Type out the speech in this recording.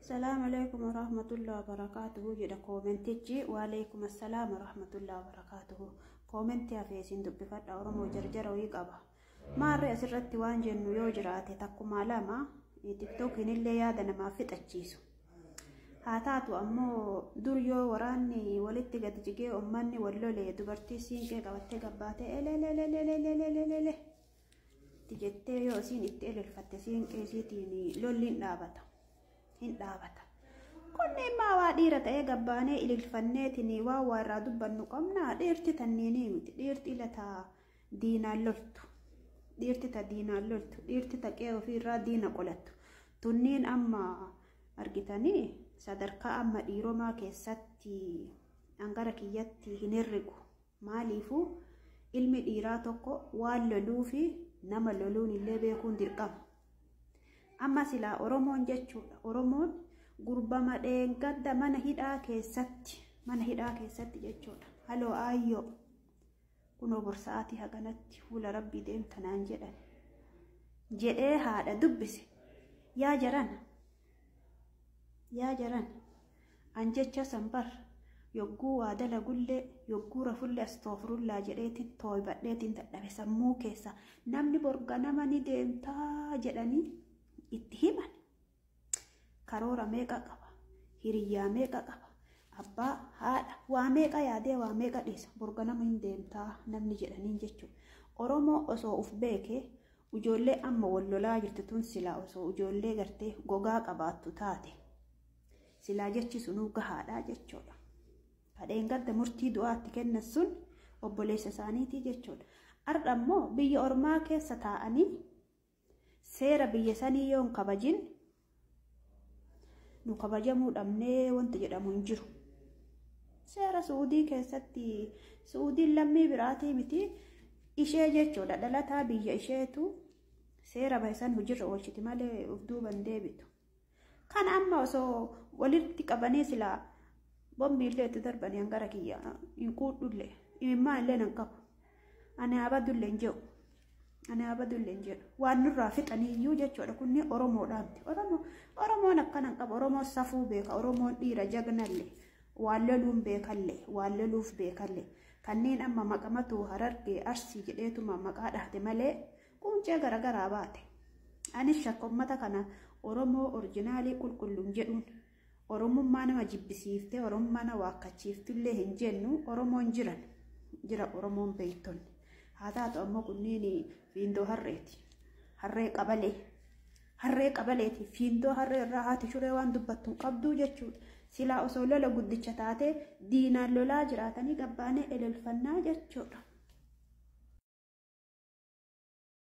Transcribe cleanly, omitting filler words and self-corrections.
السلام عليكم ورحمة الله وبركاته. جدا كومنتيجي وعليكم السلام ورحمة الله وبركاته. كومنتي أفيسين دبفت أورمو جرجر ويقبا ما رأي سرت وانجن يوجراتي تكو مالاما تيك توك اللي يادنا ما فت أجيسو هاتاتو أمو دوريو وراني ولدت قد جيجي أماني ولولي دبرتي سينكي قواتي قباتي إلي تجتي يو سين إتقل الفتسين كيسيتيني لولين نابتا hin dhaabata kunne ma waa dhiirata ee gabbaanee ililfanneetini waa warraa dubbannu qabna dhiirti tanneeni miti dhiirti ilata diinaan loltu dhiirti taqee ofiirraa diina qolattu tunniin amma argitanii sadarkaa amma dhiiromaa keessatti angara kiyyatti hin herregu maaliifu ilmi dhiiraa tokko waan loluu fi nama loluun illee beekuun dirqama. Amma sila Oromoon jechuudha. Oromoon gurbama dheengadda mana hidhaa keessatti jechuudha. Haloo ayyoo kunoo borsa'aatii haganatti fuula rabbii deemtanaan jedhee haadha dubbise. Yaa jaran an jecha sanbar yogguu waa dalagullee yogguu rafullee astoofirullaa jedheetiin tooybadheetiin dadhabe sammuu keessa namni borga nama ni deemtaa jedhanii itti himan karoora meeqa qaba hiriyyaa meeqa qaba abbaa haadha waa meeqa yaadee waa meeqa dhiisa borga nama hin deemtaa namni jedhaniin jechuudha. Oromoo osoo uf beekee ijoollee amma wallolaa jirtu tun silaa osoo ijoollee gartee gogaa qabaattu taate silaa jechi sunuu gahaadhaa jechuudha. Kadheen gadda murtii du'aatti kennan sun obboleessa isaaniitii jechuudha. Har'a ammoo biyya ormaa keessa taa'anii seera biyya sanii yoon kabajin nu kabajamuu dhabnee wanti jedhamu hin jiru. Seera Suudii keessatti Suudiin lammii biraatii miti ishee jechuudha dhalataa biyya isheetu seera bahisan hojiirra oolchiti malee of duuban deebitu. Kan amma osoo walitti qabanii silaa bombiillee itti darbanii hangara kiyya hin quudhullee imimmaa illee nan qabu ani abadullee hin jedhu. Ani abadullee jedhu waan nurraa fixaniyyuu jechuudha kunni Oromoodhaamti. Oromoon akkanan qaba. Oromoon safuu beeka. Oromoon dhiira jagnallee waan loluun beekallee waan loluuf beekallee kanneen amma maqamatu Harargee Arsii jedheetuma maqaa dhahte malee quncee garagaraa baate. Anis shakkommata kana Oromoo orjinaalii qulqulluun jedhuun Oromummaa nama jibbisiiftee Oromummaa nama waakkachiiftullee hin jennu Oromoon jira Oromoon beektonni. Haataatu ammoo kunniin fiindoo harreeti. Harree qabaleeti. Fiindoo harree irraa haati shuree waan dubbattu qabduu jechuudha. Silaa osoo lola guddicha taate diinaan lolaa jiraatanii gabbaanee elelfannaa jechuudha.